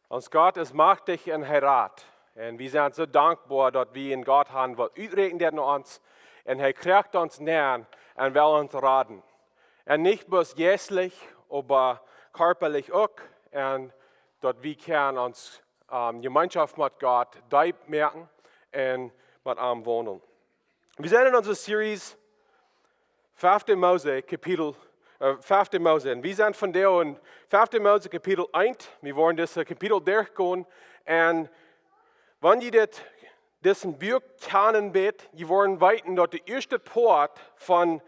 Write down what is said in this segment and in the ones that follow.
Ons Gott is machtig en hij raadt. En we zijn zo dankbaar dat we in God hebben wat uitrekent naar ons. En hij krijgt ons neer en wil ons raden. En niet bloß geestlich, aber körperlich ook. En dat we kunnen ons Gemeinschaft met God diep merken en met hem wandelen. We zijn in onze series 5. Mose, kapitel 5. Mose. En we zijn vandaag in 5. Mose, kapitel 1. We worden dit kapitel doorgaan. En wanneer je dit boek kennen weet, je wordt weten dat de eerste poort van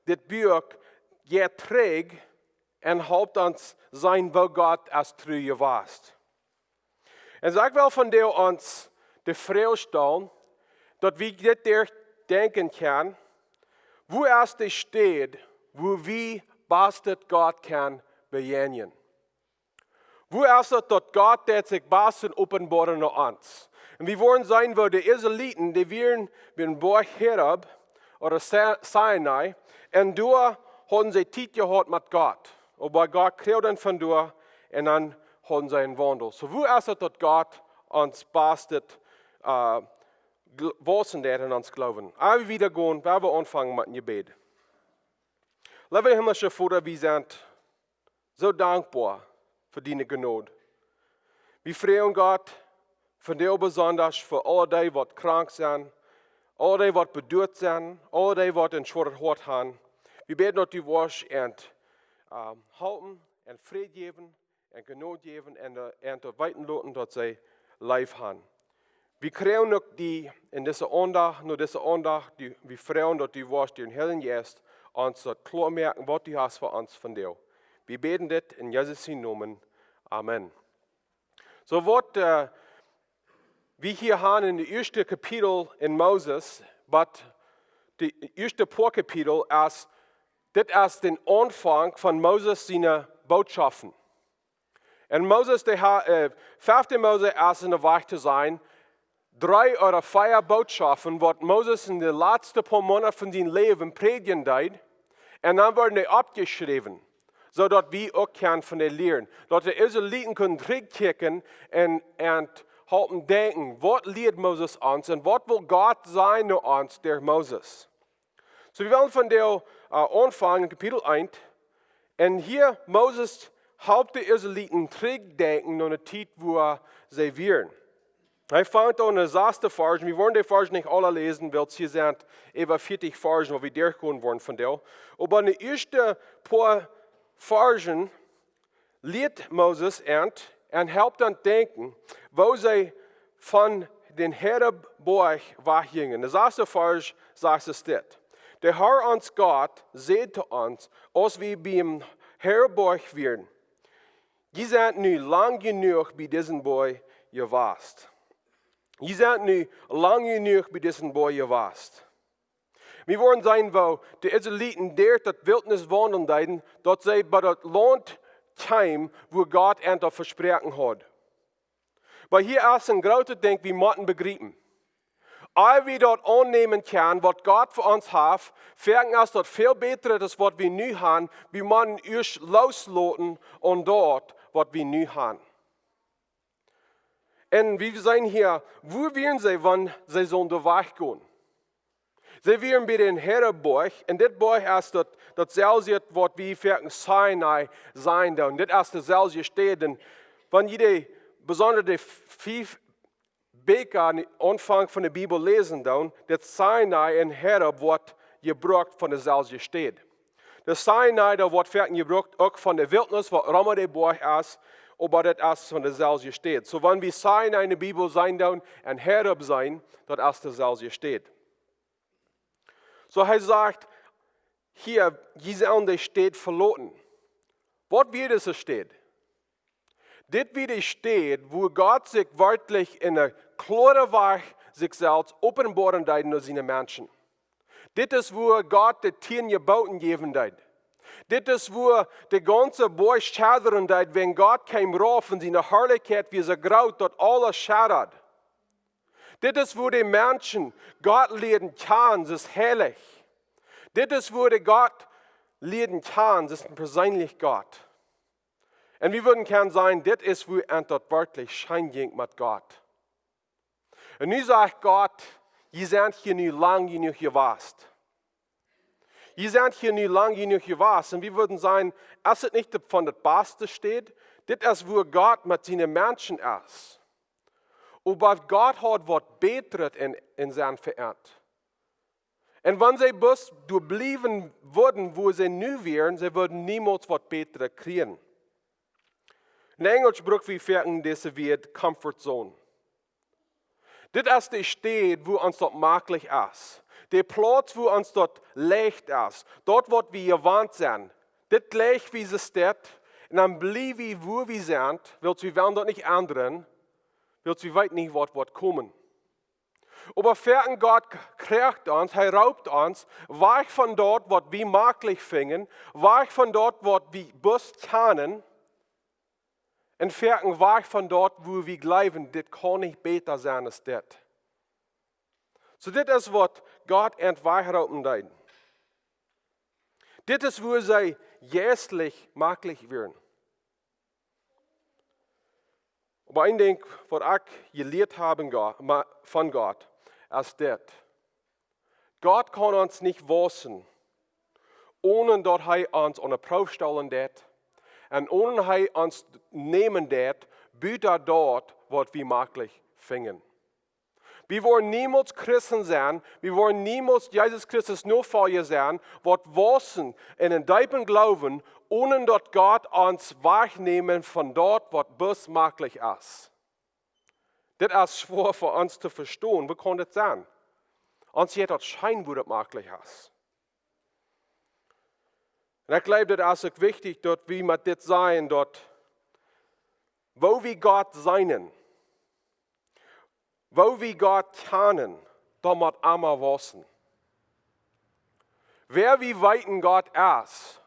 dit boek je terug en helpt ons zijn waar God als trouw was. En zo ik wil vandaag ons de vraag stellen, dat we dit denken kunnen, wo is de stad, wo we bastet God kan beginnen? Wo is het dat God dat zich basten openbaren naar ons? En we worden zijn waar de Israëlieten, die waren bij Berg Horeb, oder Sinai, en daar hadden ze tijd gehad met God. Aber God kreeg dan vandoor en dan hadden ze een wandel. So wo is het dat God ons bastet, wassen dat in ons geloven? Als we wieder gaan, waar we aanvangen met een gebed. Lieve Himmlische Vater, we zijn zo dankbaar voor die genade. We vragen God vandaag besonders voor alle die wat krank zijn, alle die wat bedoeld zijn, alle die wat een schwaar hart hebben. We bidden dat u was en helpen en vrede geven en genade geven en te weten laten dat zij lief hebben. We krijgen ook die in deze aandacht, we vragen dat u was die in Heilige Geest ons dat klaarmerken wat u hast voor ons vandaag. We beten dit in Jezus' naam. Amen. So wat we hier haben in het eerste kapitel in Moses, wat de eerste paar kapitel is, dit is de aanvang van Moses zijn boodschappen. En Moses, 5. Mose is in de weg te zijn, 3 oder 4 boodschappen, wat Moses in de laatste paar maanden van zijn leven predigen deed. En dan worden die opgeschreven, zodat we ook kunnen van die leren. Dat de Israëlieten kunnen terugkijken en helpen denken, wat leert Moses ons en wat wil God zijn naar ons door Moses. So we willen vandaag aanvangen in kapitel 1. En hier Moses helpt de Israëlieten terugdenken naar de tijd waar zij waren. Hij vangt aan de 6e vers, we worden die vers niet alle lezen, want hier zijn over 40 versen, waar we doorgaan worden vandaag. Maar in de eerste paar versen leert Moses en helpt dan denken, waar zij van den Horeb-berg weggingen. De 6e vers zegt es dit. De Heer ons God zei te ons, als we bij hem Horeb-berg waren, je bent nu lang genoeg bij deze berg geweest. Je bent nu lang genoeg bij deze berg geweest. We worden zijn waar de Israëlieten daar dat Wiltniss wandelen deden, dat zij bij dat land kwamen, waar God hen dat versproken had. Maar hier is een grote ding, we moeten begrijpen. Als we dat aannemen kunnen, wat God voor ons heeft, vergen is dat veel beter is wat we nu hebben. We moeten eerst loslaten aan dat wat we nu hebben. En we zijn hier, wo waren zij, wanneer zij zo onderweg gaan? Zij waren bij de Horeb-berg, en dit berg is datzelfde wat we vergen Sinai zijn dan. Dit is dezelfde stad. En wanneer je bijzonder de 5 Beker aan aanvang van de Bijbel lezen dan, dat Sinai en Horeb wordt gebruikt van dezelfde stad. De Sinai dat wordt vergen gebruikt ook van de Wiltniss, wat Rome de berg is, maar dat is van dezelfde stad. So wanneer we Sinai in de Bijbel zijn dan en Horeb zijn, dat is dezelfde stad. So hij zegt, hier, je zal de stad verlaten. Wat wird deze stad? Dit wird de stad, wo God zich werkelijk in een klare weg zichzelf openbaren deed naar zijn mensen. Dit is wo God de 10 geboten geven deed. Dit is wo de ganze Berg schadderen deed, wenn God kwam rauf in zijn heerlijkheid, wie ze groot dat alles schaddert. Dit is wo de mensen God leren kan, ze is heilig. Dit is wo de God leren kan, ze is een persoonlijk God. Und wir würden gern sein, das ist, wo dort wirklich schein ging mit Gott. Und nu sagt Gott, ihr seid hier nu lang genug gewast. Ihr seid hier nu lang genug gewast. Und wir würden sagen, es ist nicht von der Beste steht, das ist, wo Gott mit seinen Menschen ist. Aber Gott hat was Besseres in seinem Verehrt. Und wenn sie bloß durchblieben würden, wo sie nu wären, sie würden niemals was Besseres kriegen. In Englisch brauchen wir für diese Welt Comfort Zone. Das ist die Stadt, wo uns dort möglich ist. Der Platz, wo uns dort leicht ist. Dort, wo wir gewandt sind. Das leicht wie es steht. Und dann bleiben wir, wo wir sind, weil wir werden dort nicht ändern, weil wir weit nicht, was wird kommen. Aber für Gott kriegt uns, er raubt uns, weg von dort, was wir möglich finden, weg von dort, was wir best kennen, und fertig weg von dort, wo wir glauben, das kann nicht besser sein als das. So, das ist, was Gott entweichen hat. Das ist, wo sie jährlich möglich werden. Aber ein Ding, was ich gelehrt habe von Gott, ist das. Gott kann uns nicht waschen, ohne dass er uns an eine Probe stellen wird. Und ohne er uns nehmen wird, büter dort, was wir möglich finden. Wir wollen niemals Christen sein, wir wollen niemals Jesus Christus nur Feuer sein, was waschen in den tiefen Glauben, ohne dass Gott uns wegnehmen von dort, was bis möglich ist. Das ist schwer für uns zu verstehen. Wie kann das sein? Uns hat das Schein, wo das möglich ist. Und ich glaube, das ist auch wichtig, dass wir mit das sein, dort, wo wir Gott sein, wo wir Gott kennen, da muss immer wissen. Wer wie weiten Gott ist,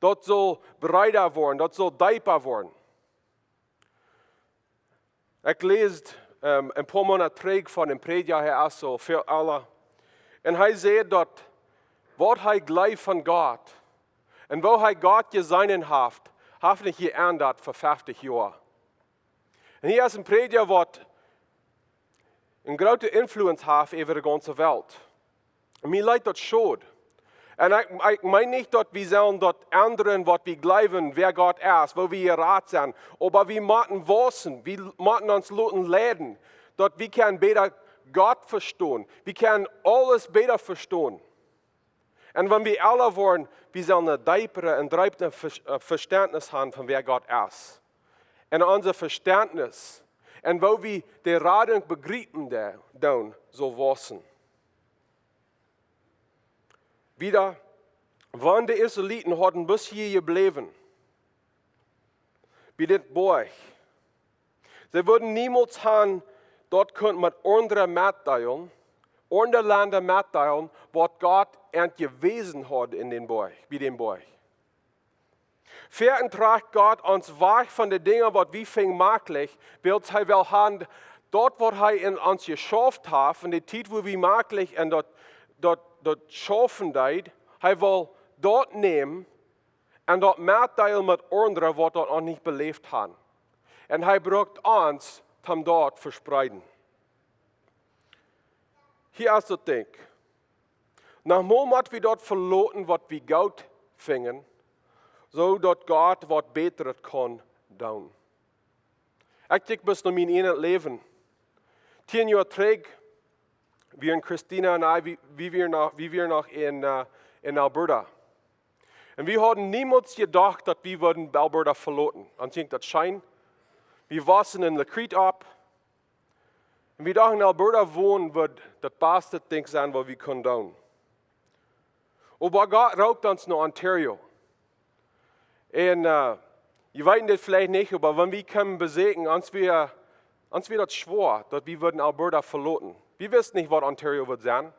dort soll breiter werden, dort soll tiefer werden. Ich lese ein paar Monate zurück von dem Prediger her so für alle. Und er sagt dort, was er gleich von Gott und wo er Gott geseinen hat nicht geändert für 50 Jahre. Und hier ist ein Prediger, der eine große Einfluss hat über die ganze Welt. Und mir leid das schon. Und ich meine nicht, dass wir sollen dort ändern, was wir glauben, wer Gott ist, wo wir Rat sind. Aber wir müssen wissen, wir müssen uns leiden, dass wir können besser Gott verstehen. Wir können alles besser verstehen. Und wenn wir alle wollen, wir sollen ein tiefere und breiter Verständnis haben, von wer Gott ist. Und unser Verständnis, und wo wir die Radung begreifen, dann so wissen. Wieder, wann die Israeliten hatten bis hier geblieben, wie das Buch. Sie würden niemals haben, dort könnte man andere mitteilen, andere Länder mitteilen, was Gott gewesen hat in den Buch, wie dem Buch. Vierten trägt Gott uns weg von den Dingen, was wir finden möglich, weil er will haben, dort, wo er in uns geschafft hat, in der Zeit, wo wir möglich und dort schaffen deit, er will dort nehmen und dort mitteilen mit anderen, was dort noch nicht belebt haben. Und er braucht uns, um dort verspreiten. Hier ist das Ding. Nachdem wir dort verloren, was wir Gott fingen, so dort Gott was Besseres kann tun. Ich denke bis noch mein eigenes Leben. 10 Jahre zurück, wir und Christina und ich, wie wir noch in Alberta. Und wir hatten niemals gedacht, dass wir Alberta verloren. Und ich denke, das scheint. Wir waren in Lakrit ab. Und wir dachten, in Alberta wohnen wird das beste Ding sein, was wir können tun. Aber Gott raubt uns nach Ontario. Und ihr weißt das vielleicht nicht, aber wenn wir kommen besiegen, uns wird das schwer, dass wir Alberta verloren. Wir wissen nicht, was Ontario wird sein.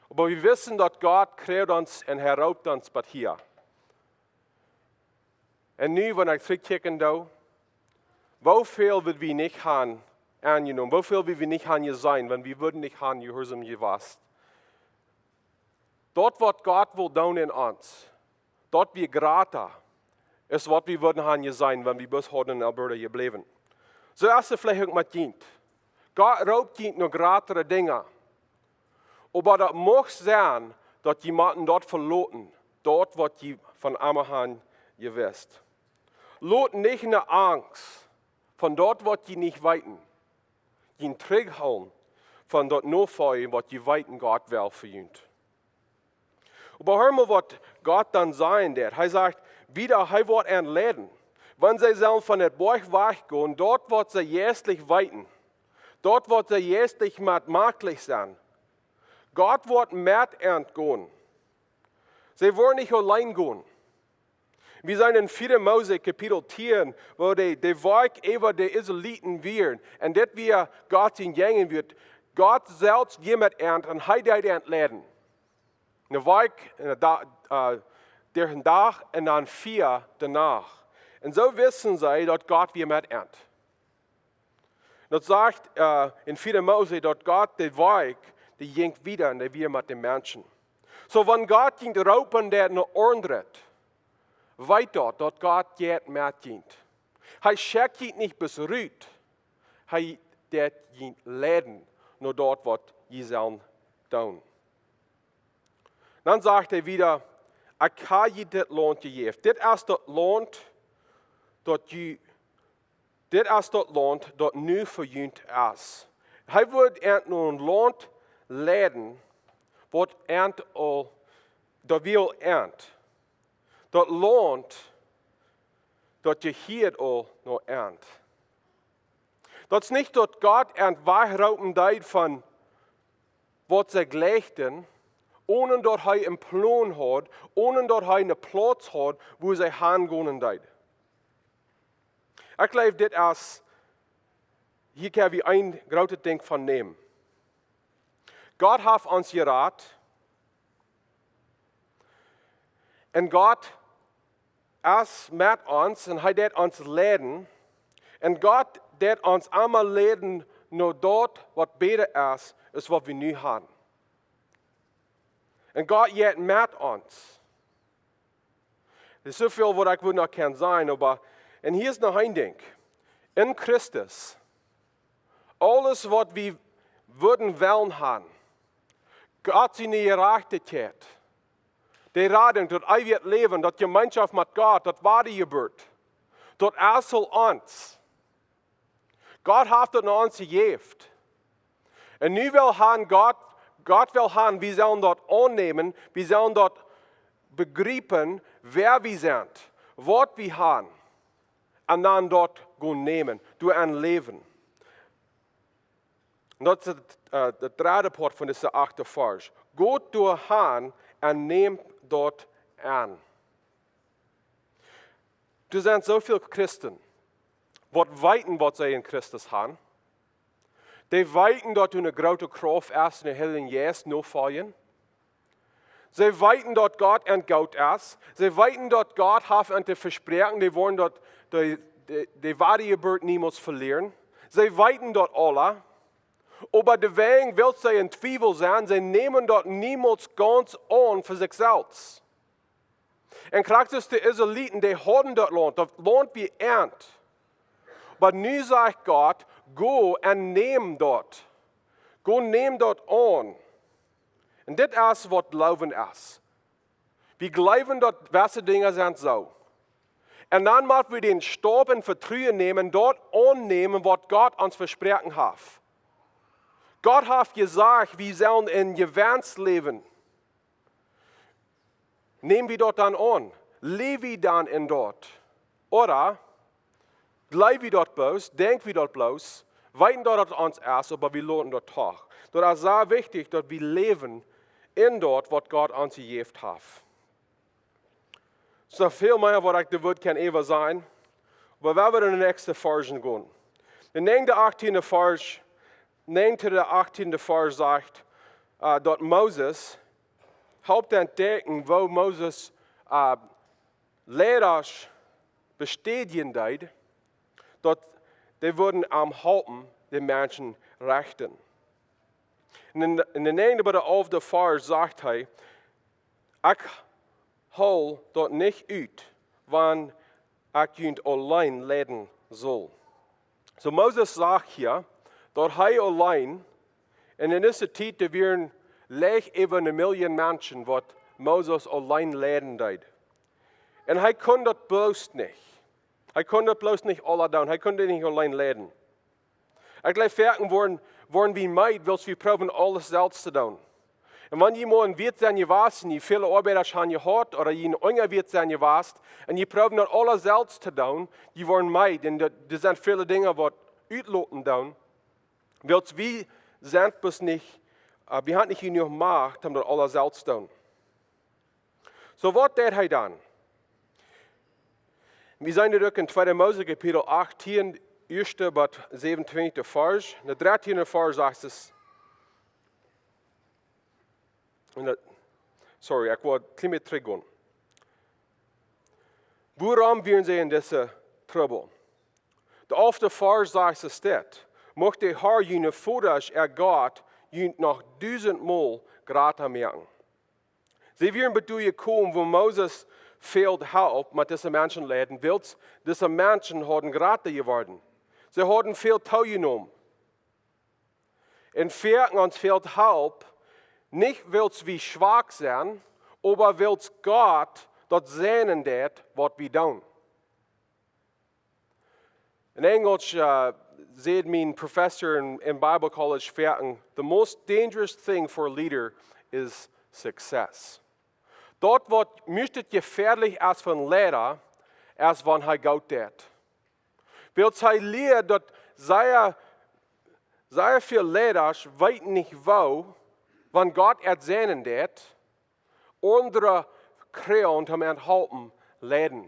Aber wir wissen, dass Gott kreiert uns und er raubt uns bis hier. Und nun, wenn ich zurückkicke, wie viel wird wir nicht haben angenommen, wie viel wird wir nicht haben sein, wenn wir würden nicht haben gehorsam gewesen. Dort, was Gott will tun in uns, dort wir grater. ist, was wir würden haben sein, wenn wir bis heute in Alberta geblieben. Zuerst vielleicht auch mit dient. Gott raubt dient nur gratere Dinge. Aber das muss sein, dass jemanden dort verloten, dort, was die von Amahan gewusst. Lot nicht in der Angst, von dort, was die nicht weiten. Die Träghalm, von dort nur vorher, was die weiten Gott will für ihn. Aber hör mal, was Gott dann sein wird. Er sagt, wieder, er wird entladen. Wenn sie sollen von der Borg weggehen, dort wird sie jästlich weiten. Dort wird sie jästlich machtlich sein. Gott wird mit entgehen. Sie wollen nicht allein gehen. Wir sind in 4. Mose Kapitel 10, wo der Werk über die Israeliten wird. Und das wir Gott in Gängen wird. Gott selbst jemand ernten und er wird entladen. Een week, der Tag und dann 4 danach. Und so wissen sie, dass Gott wir mit erntet. Das sagt in 4. Mose, dass Gott den Weg, die jingt wieder und der wieder mit den Menschen. So wenn Gott jingt raupen, der noch ordnet, weiß dort, dass Gott jetzt mit jingt. Er schickt ihn nicht bis rüt. Er der jingt läden, nur dort, was sie sollen tun. Dann sagt er wieder, ich habe dir das Lohn gegeben. Das ist das Lohn, das nu verjüngt ist. Er wird nun Lohn leiden, was das will ernt. Das Lohn, das je hier noch ernt. Das ist nicht, dass Gott wegrauben deit von, was sie gleichen, ohne dass er einen Plan hat, ohne dass er einen Platz hat, wo sie hingehen deit. Ich glaube, das ist, hier können wir ein großes Ding von nehmen. Gott hat uns geraten. Und Gott ist mit uns und er wird uns leiden. Und Gott wird uns einmal leiden, nur dort, was besser ist, als was wir nu haben. Und Gott wird mit uns. Das ist so viel, was ich noch kann sein, aber und hier ist noch ein Ding. In Christus, alles, was wir würden wollen haben, Gott seine Gerechtigkeit, die Rettung, das ewige Leben, das Gemeinschaft mit Gott, das wahre Geburt, das ist für uns. Gott hat das uns gegeben. Und nu will haben Gott will haben, wir sollen dort annehmen, wir sollen dort begreifen, wer wir sind, was wir haben. Und dann dort gehen nehmen, durch ein Leben. Und das ist der dritte Part von dieser 8. Vers. Geht durch Han und nehmt dort an. Du sind so viele Christen, die weiten, was sie in Christus haben. Die weiten, dass du eine große Kraft ist, in der Heiligen Geist noch fallen. Sie weiten, dass Gott ein Gott ist. Sie weiten, dass Gott hat und die Versprechen, die wollen dort die wahre Geburt niemals verlieren. Sie weiten dort alle. Aber deswegen will sie in Zweifel sein, sie nehmen dort niemals ganz an für sich selbst. Und praktisch die Israeliten, die haben dort Lohn, das Lohn wie ernt. Aber nu sagt Gott, go und nehm dort. Go nehm dort an. Und das ist, was Glauben ist. Wir glauben, dass gewisse Dinge sind so. Und dann müssen wir den Stab in Vertrauen nehmen, dort annehmen, was Gott uns versprochen hat. Gott hat gesagt, wir sollen in Gewinns leben. Nehmen wir dort dann an. Leben wir dann in dort. Oder bleiben wir dort bloß, denken wir dort bloß, weiten dort uns erst, aber wir lohnen dort Tag. Das ist sehr wichtig, dass wir leben in dort, was Gott uns gegeben hat. Es ist noch viel mehr, was ich da kann Eva sein. Aber wir werden in die nächste Verse gehen. Der 18. Vers, 9. der 18. Vers sagt, dass Moses Hauptentdecken, wo Moses Lehrers bestätigen deit, dass die würden am Halten den Menschen rechten. In der 9. oder 11. Vers sagt er, ich hol dort nicht ut, wann ich ihn allein leiden soll. So Moses sagt hier, dass er allein, und in dieser Zeit, da wären leicht über 1 Million Menschen, die Moses allein leiden deed. Und er konnte das bloß nicht. Er konnte das bloß nicht alle tun. Er konnte nicht allein leiden. Ich glaube, Ferken worden wie meid, willst wir probieren, alles selbst zu tun. Und wenn jemand wird sein gewasst, und viele Arbeiter schon gehört, oder jemand Unger wird sein gewasst, und die probieren das alles selbst zu tun, die wollen meid. Und das sind viele Dinge, die utloten tun. Willst wir sind bis nicht, wir haben nicht genug Macht, um das alles selbst zu tun. So, was tut er dann? Wir sind natürlich in 2. Mose Kapitel 18, 1. bis 27. Vers. In der 13. Vers sagt es, sorry, ich wollte ein bisschen zurückgehen. Warum werden sie in dieser Trouble? Der 11. Vers sagt es das. Mocht der Herr jene Fotos Gott noch 1000-mal gratis merken. Sie werden bedoelen kommen, wo Moses fehlt Help mit diesen Menschen leiden, weil diese Menschen haben gratis geworden. Sie haben viel teilgenommen. Und Ferken uns fehlt Help, nicht weil wir schwach sind, aber weil Gott das sehen wird, was wir tun. In Englisch sagt mein Professor in Bible College Ferken, the most dangerous thing for a leader is success. Dort, was müsstet gefährlich als für ein Lehrer, als wenn er Gott tät. Weil sie lehrt, dass sehr viele Lehrer weten nicht wo, wenn Gott erzählen tät, andere Kreon haben enthalten leiden.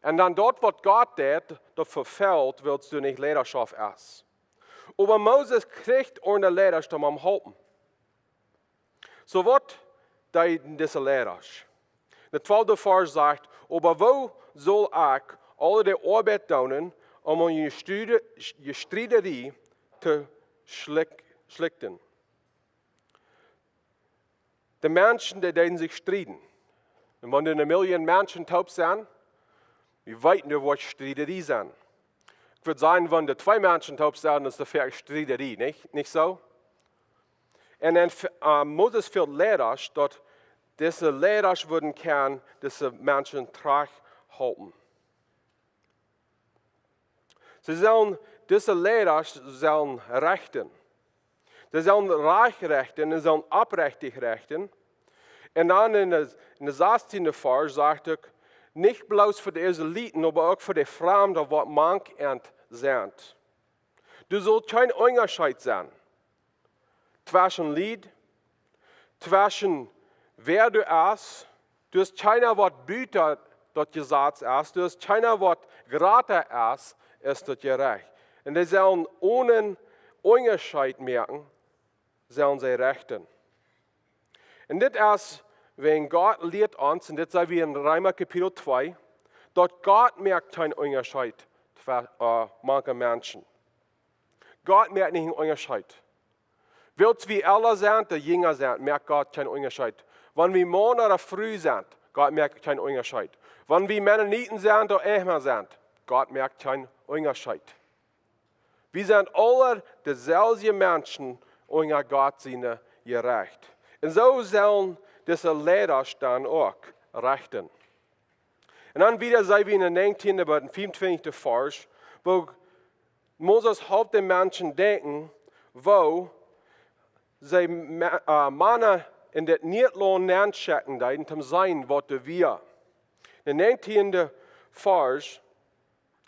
Und dann dort, was Gott tät, das verfällt, willst du nicht Lehrerschaft erst. Aber Moses kriegt eine Lehrerschaft am Halten. So was deuten diese Lehrer. Der 12. Vers sagt, aber wo soll ich alle die Arbeit tun, um eine Streiterie zu schlichten? Die Menschen, die sich streiten. Und wenn 1 Million Menschen taub sind, wir wissen, was Streiterie sind. Ich würde sagen, wenn 2 Menschen taub sind, ist das für Streiterie, nicht so? Und dann Moses viel Lehrer, dass diese Lehrer würden können, diese Menschen trag halten. Diese Lehrer sollen rechten. Sie sollen reich rechten, sie sollen abrechtig rechten. Und dann in der 16. Vers sagt er, nicht bloß für die Israeliten, aber auch für die Fremden, was manch sind. Du sollst kein Unterschied sein. Zwischen Lied, zwischen wer du bist, du hast keiner, was Büter dort gesagt ist, du hast keiner, was gratis ist dort gerecht. Und die sollen ohne Unterschied merken, sollen sie rechten. Und das ist, wenn Gott lehrt uns, und das sagen wir in Römer Kapitel 2, dort Gott merkt keinen Unterschied für manche Menschen. Gott merkt nicht einen Unterschied. Willst wir älter sind, der jünger sind, merkt Gott keinen Unterschied. Wenn wir morgen oder früh sind, Gott merkt keinen Unterschied. Wenn wir Mennoniten sind oder Ehmer sind, Gott merkt keinen Unterschied. Wir sind alle dieselben Menschen, unter Gott sind gerecht. Und so sollen diese Lehrer dann auch rechten. Und dann wieder sehen wir in der 19. aber 25. Vers, wo Moses halb den Menschen denken, wo sie Männer in der Niedlohn nachchecken, um sein, was wir. In der 19. Vers,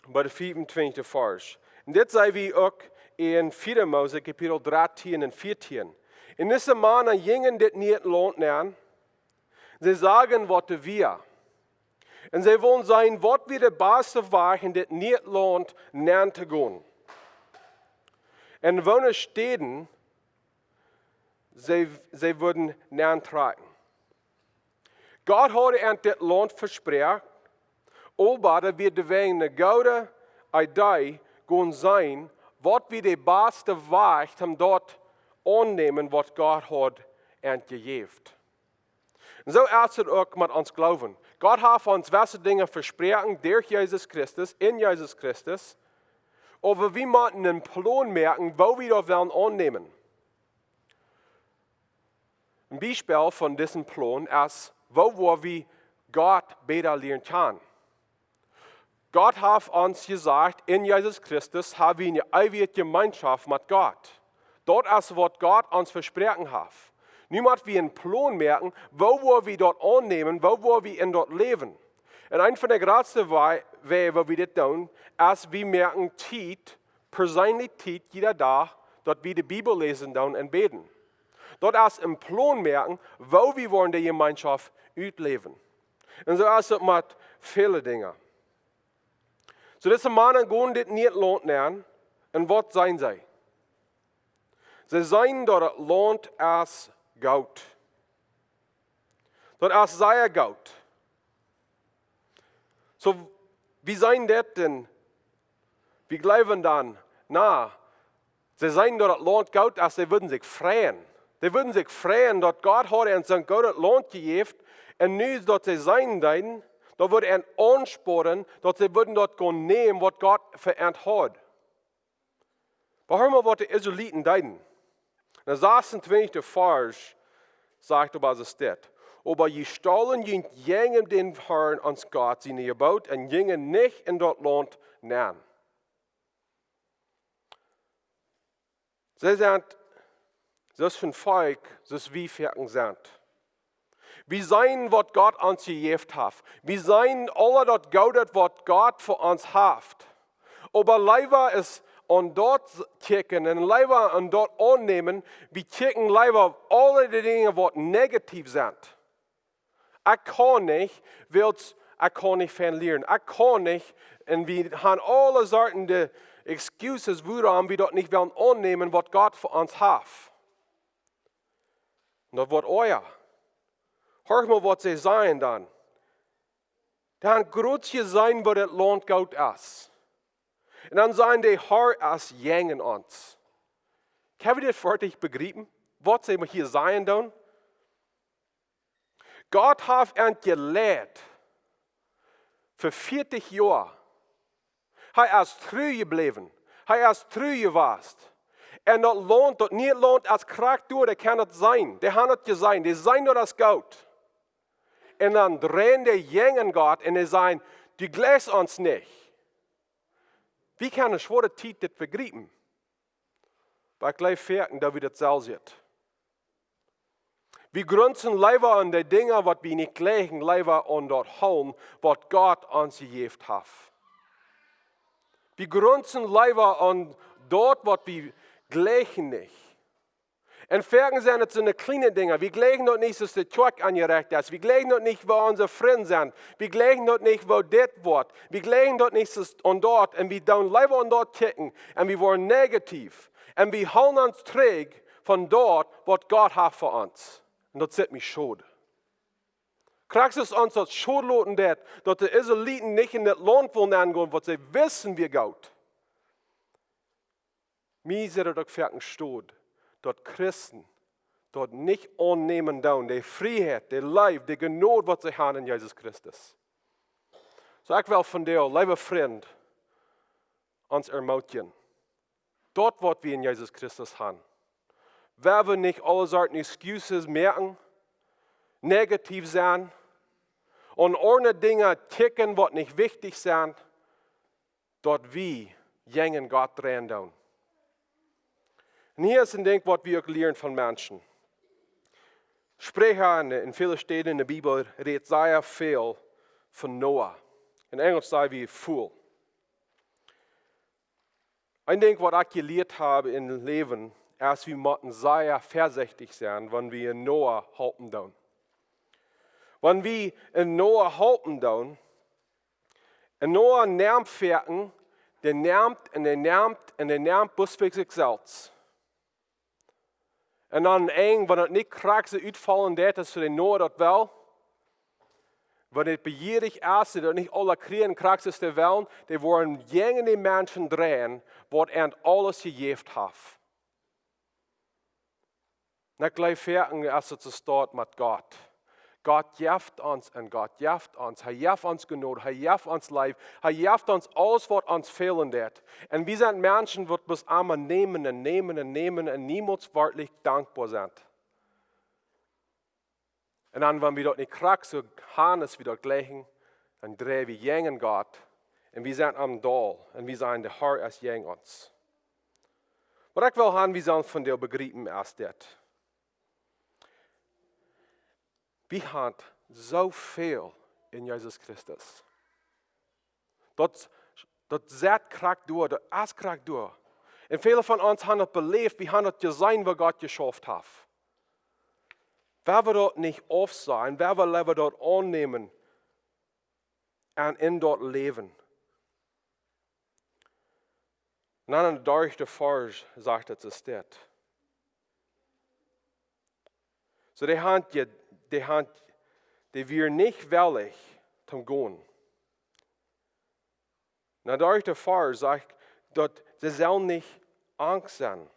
bei der 25. Vers. Und das sehen wir auch in 4. Mose, Kapitel 13 und 14. In diese Männer gingen das Niedlohn nach. Sie sagen, was wir. Und sie wollen sein, was wir der Beste war, in das Niedlohn nach zu gehen. Und wenn es steht, sie würden nachtragen. Gott hat an das Land versprochen, aber da wird wegen der Gaude Idee gehen sein, was wir der Beste war, um dort annehmen, was Gott hat gegeben. Und so ist es auch mit uns Glauben. Gott hat uns welche Dinge versprochen durch Jesus Christus, in Jesus Christus. Aber wir müssen einen Plan merken, wo wir das wollen annehmen. Ein Beispiel von diesem Plan ist, wo wir Gott besser lernen können. Gott hat uns gesagt, in Jesus Christus haben wir eine ewige Gemeinschaft mit Gott. Dort ist, was Gott uns versprochen hat. Nun müssen wir einen Plan merken, wo wir dort annehmen, wo wir in dort leben. Und eine von der größten Wege, wo wir das tun, ist, wir merken Zeit, persönlich Zeit, jeder Tag, dort wir die Bibel lesen und beten. Dort ist ein Plan merken, wo wir wollen die Gemeinschaft ausleben. Und so ist es mit vielen Dingen. So diese Männer gehen das nicht lohnt lernen. Und was seien sie? Sie seien dort lohnt als Gold. Dort ist sehr Gold. So, wie seien das denn? Wir glauben dann, sie seien dort lohnt Gold, als sie würden sich freuen. Sie würden sich freuen, dass Gott hat uns sein Gott lohnt gegeben. Und nun, dass sie sein dann, da würde er ansporen, dass sie würden dort gehen nehmen, was Gott verernt hat. Warum was die Israeliten deuten? In 26. Vers sagt aber, es steht, aber je stahlen jingen den Herrn ans Gott, sie gebaut, und jingen nicht in dort Land nähen. Sie sind, das ist ein Volk, das wie Ferken sind. Wir sein, was Gott uns gegeben hat. Wir sein alle das Geld, was Gott für uns hat. Aber leider ist an dort kicken und leider an dort annehmen, wir kicken leider alle die Dinge, die negativ sind. Ich kann nicht, ich kann nicht verlieren. Ich kann nicht, und wir haben alle Sorten der Excuses, warum wir dort nicht wollen annehmen, was Gott für uns hat. Und das wird euer. Hör mal, was sie sagen dann. Dann große sein, wo das Land Gott ist. Und dann sagen die, Herr, es jängen uns. Haben wir das fertig begriffen? Was sie hier sagen dann? Gott hat uns gelehrt. Für 40 Jahre. Er ist treu geblieben. Er ist treu gewesen. Und das lohnt, das nicht lohnt als Charakter, der kann das sein. Der hat das gesehen. Der sein nur das Gott. Und dann drehen die jungen Gott und die sagen, du gläst uns nicht. Wie kann eine schwere Zeit das begreifen? Weil ich gleich fertig, da wir das selbst sind. Wir grünzen leider an die Dinge, was wir nicht legen, leider an dort holen, was Gott uns gegeben hat. Wir grünzen leider an dort, was wir gleichen nicht. Und Fergen sind es so eine kleine Dinge. Wir gleichen dort nicht, dass der Tag angerecht ist. Wir gleichen dort nicht, wo unsere Freunde sind. Wir gleichen dort nicht, wo das wird. Wir gleichen dort nicht an dort. Und wir tun leider an dort kicken. Und wir wollen negativ. Und wir hauen uns träg von dort, was Gott hat für uns. Und das zieht mich schade. Kriegst es uns das Schadloten, dass die Israeliten nicht in das Land wollen angehen, was sie wissen, wie Gott. Mir ist es doch fertig stod. Dort Christen, dort nicht annehmen down, die Freiheit, die Leib, die Gnade, was sie haben in Jesus Christus. So ich will von dir, lieber Freund, uns ermutigen. Dort, was wir in Jesus Christus haben. Wenn wir nicht alle Sorten Excuses merken, negativ sein und ohne Dinge ticken, was nicht wichtig sind, dort wir jängen Gott drehen down. Und hier ist ein Ding, was wir auch lernen von Menschen. Sprecher in vielen Städten in der Bibel redet sehr viel von Noah. In Englisch sagen wir Fool. Ein Ding, was ich gelernt habe im Leben, ist, wir müssen sehr vorsichtig sein, wenn wir in Noah halten tun. Wenn wir in Noah halten tun, in Noah nimmt Ferken, der nimmt und der nimmt und der nimmt bis für sich selbst. Und dann wenn es nicht krass uitvallen dat is voor de Noah dat wel. Wenn het begierig ist, dat nicht alle kriegen krass ist der Welt, die wollen jene Menschen drehen, was alles gegeben hat. Und gleich fertig ist es zu start mit Gott. Gott jaft uns und Gott jaft uns. Er jaft uns Genot, er jaft uns Leib, er jaft uns alles, was uns fehlen wird. Und wir sind Menschen, die bis einmal nehmen und niemals wirklich dankbar sind. Und dann, wenn wir dort nicht kriegen, so Hannes wieder gleichen, dann drehen wir gegen Gott. Und wir sind am Dal. Und wir sagen, der Herr ist gegen uns. Was ich will haben, wir sollen von dir begreifen, ist das. Wir haben so viel in Jesus Christus. Das zet kracht durch, das ist kracht durch. Und viele von uns haben das belebt, wir haben das gesehen, was Gott geschafft hat. Wer wir dort nicht oft sein, wer wir lieber dort annehmen und in dort leben. Und dann durch die Farge sagt es das. So die wir nicht willig zum Gehen. Na durch die Farge sagt, dass sie sollen nicht Angst sein.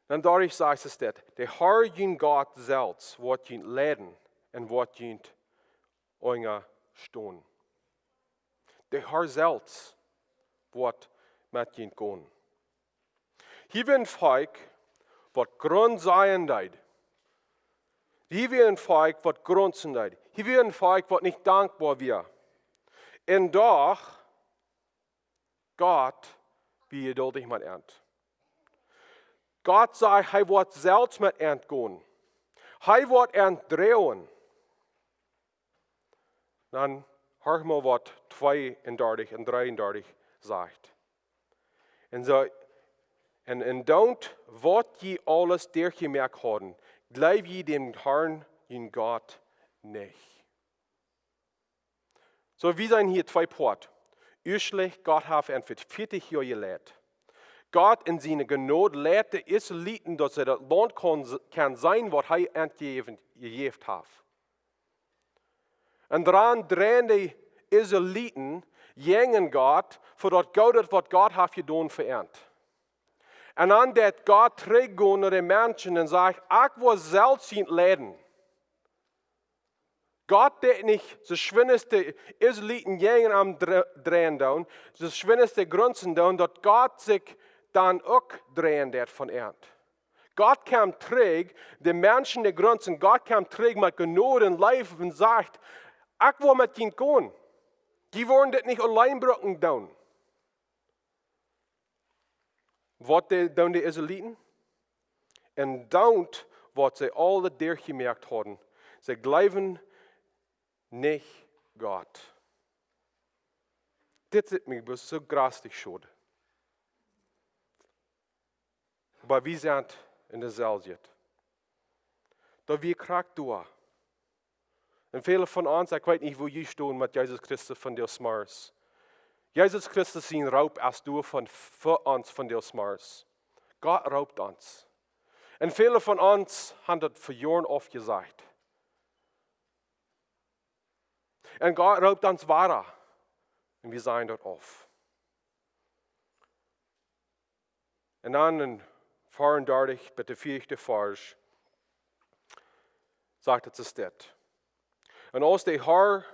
Dann dadurch sagt es das, der Herr jün Gott selbst wird jün leiden und wird jün euer stehen. Der Herr selbst wird mit jün gehen. Hier wird ein Volk, was Grund sein wird. Hier wird ein Volk, was Grund sein wird. Hier wird ein Volk, was nicht dankbar wird. Und doch, Gott, wie geduldig mit Ernst. Gott sagt, er wird selbst mit Ernst gehen. Er wird Ernst drehen. Dann hör mal, was 32 und 33 sagt. Und so, und don't, was je alles durchgemerkt haben, glaub je dem Herrn, in Gott nicht. So, wir sind hier zwei Porte. Erstlich, Gott hat ihn für 40 Jahre gelehrt. Gott in seiner Gnade lehrt die Israeliten, dass sie das Land kann sein, was er gegeben hat. Und daran drehen die Israeliten gegen Gott, für das Gott, was Gott hat getan für ihn. Und dann dat Gott teruggehen naar de Menschen und sagt, ich will selbst ihn leiden. Gott dat nicht das schwinneste Israeliten gegen am drehen down, das schwinneste Grünzen down, dass Gott sich dann auch drehen wird von ihm. Gott kam träg, die Menschen, die Grünzen, Gott kam träg mit Gnade und Leib und sagt, ich will mit ihnen gehen. Die wollen das nicht allein brücken down. Was doen die Israeliten? Und don't, was sie alle durchgemerkt haben. Sie glauben nicht Gott. Das ist mir so grausig schade. Aber wir sind in der Seelzeit. Da wir kragt durch. Und viele von uns, ich weiß nicht, wo ihr stehen mit Jesus Christus von der Smars. Jesus Christus sein Raub erst durch für uns von der Smars. Gott raubt uns. Und viele von uns haben das für Jahre oft gesagt. Und Gott raubt uns weiter. Und wir sagen dort auf. Und dann in 34, bitte 4. Vers, sagt es das. Und als der Herr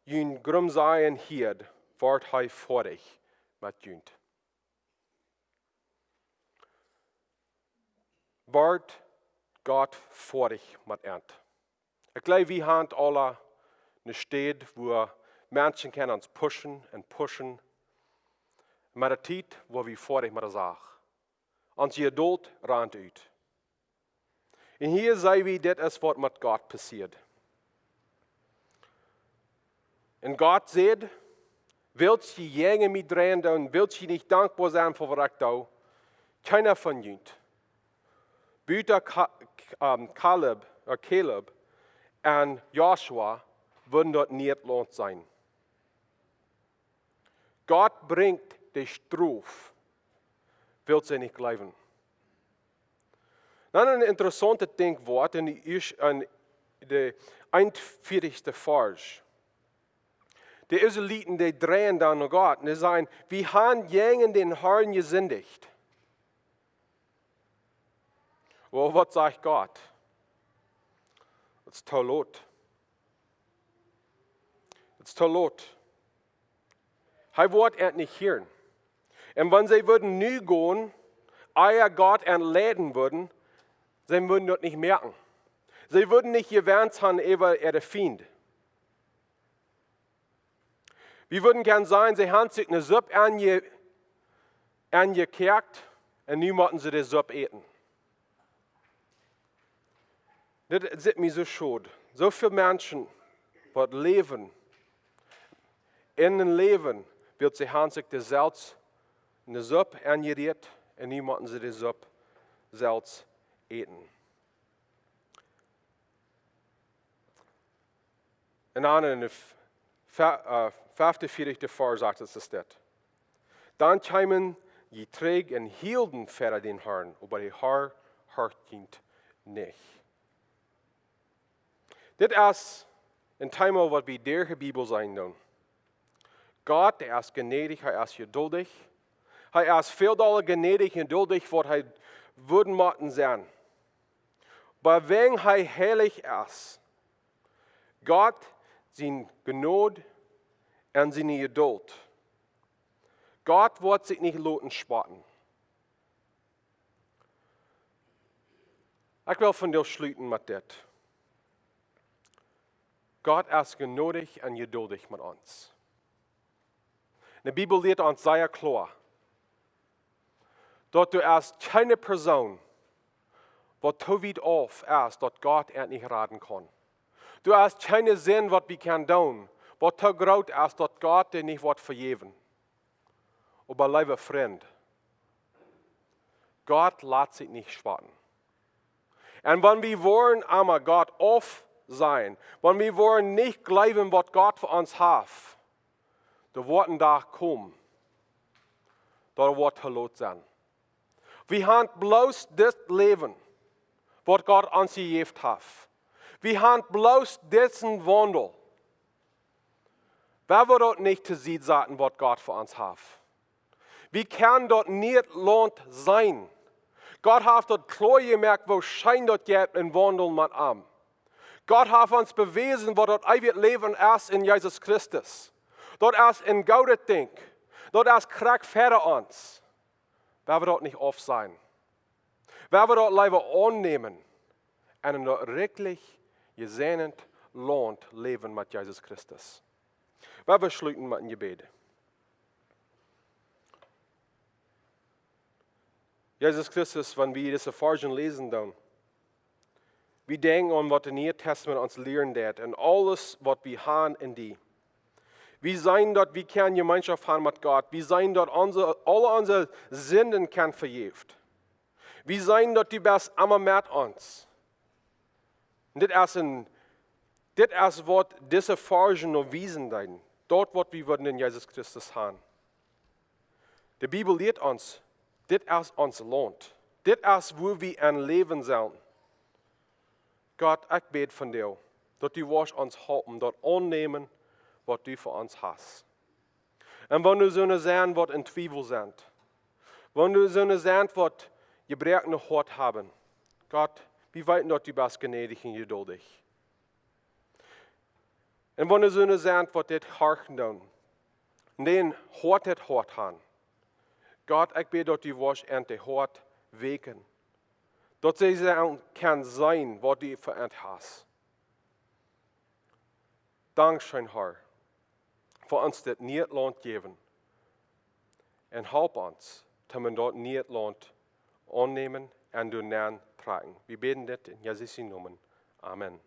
jün grum sein hielt, ward hij vorig met junt. Ward Gott vorig met ent. Ik glaube, wir haben alle eine Stadt, wo Menschen können uns pushen und pushen. Mit der Zeit, wo wir vorig mit der Sache. Uns Geduld rannt uit. Und hier sehen wir, das ist, was mit Gott passiert. Und Gott sagt, willst du gegen mich drehen und willst du nicht dankbar sein für was ich tue? Keiner von uns. Büter Caleb und Joshua würden dort nicht lohnt sein. Gott bringt die Strafe. Willst du nicht glauben? Dann ein interessantes Denkwort in die 41. Vers. Die Israeliten, die drehen dann nach Gott und die sagen, wir haben gegen den Herrn gesündigt. Well, was sagt Gott? Het is te laat. Het is te laat. Hij wordt het niet hören. En wenn sie würden nu gehen, eier Gott entladen würden, sie würden das nicht merken. Sie würden nicht gewarnt haben über ihre Feind. Wir würden gern sagen, sie haben sich eine Suppe angekehrt und nu müssen sie die Suppe eten. Das ist mir so schade. So viele Menschen, die leben, in ein Leben wird sie haben sich das Salz in der Suppe angeriert und nu müssen sie die Suppe Salz eten. En dan in de 45. vers sagt es das. Dan kämen je träg en hielden verder den Herrn, aber die Herr hört nicht. Dit is een thema wat we der Bibel zijn doen. Gott, der ist gnädig, hij is geduldig. Hij is veeldalig gnädig en geduldig, wat hij würden moeten zijn. Maar wenn hij heilig is, Gott, zijn Gnade en zijn Geduld. Gott wird sich nicht laten spotten. Ich will von dir sluiten mit dit. Gott ist gnädig und geduldig mit uns. Die Bibel lehrt uns sehr klar, dass du als keine Person, was zu weit auf ist, dass Gott nicht raten kann. Du hast keine Sinn, was wir können tun, was zu groß ist, dass Gott dir nicht vergeben. Aber lieber Freund, Gott lässt sich nicht spotten. Und wenn wir wollen, einmal Gott auf sein, wenn wir wollen nicht glauben, was Gott für uns hat, da wird ein Tag kommen, da wird zu laut sein. Wir haben bloß das Leben, was Gott uns gegeben hat. Wir haben bloß diesen Wandel. Wer wird dort nicht zu sehen sagen, was Gott für uns hat? Wir können dort nicht lohnt sein. Gott hat dort klar gemerkt, wo scheint dort gibt ein Wandel mit ihm. Gott hat uns bewiesen, wo dort ewig Leben ist in Jesus Christus. Dort ist ein gutes Ding. Dort ist Krieg für uns. Wer wird dort nicht auf sein? Wer wird dort lieber annehmen und dort wirklich gesegnet, lohnt Leben mit Jesus Christus? Wer wir schließen mit einem Gebet. Jesus Christus, wenn wir diese Versen lesen, dann, wir denken an, was das Neue Testament uns lehren wird und alles, was wir haben in die. Wir sein dort, wir können Gemeinschaft haben mit Gott. Wir sein dort, alle unsere Sünden können vergeben. Wir sein dort, die best immer mit uns. Und das ist, was diese Versen noch wiesen werden. Dort, was wir in Jesus Christus haben. Die Bibel lehrt uns, das ist uns lohnt. Das ist, wo wir ein Leben sollen. Gott, ich bete von dir, dass du uns helfen, dort annehmen, was du für uns hast. Und wenn du so eine sind, was in Zweifel sind, wenn du so eine sind, was gebrochene Hort haben, Gott, wir wissen, dass du bist gnädig und geduldig. Und wenn du so eine sind, was das harchen tun, und den Hort haben, Gott, ich bete, dass du was an den Hort weken. Dass sie kann sein, was du für uns hast. Dankeschön, Herr, für uns das nicht lohnt geben. Und help uns, dass wir dort nicht lohnt annehmen und du nähen tragen. Wir beten das in Jesu Namen. Amen.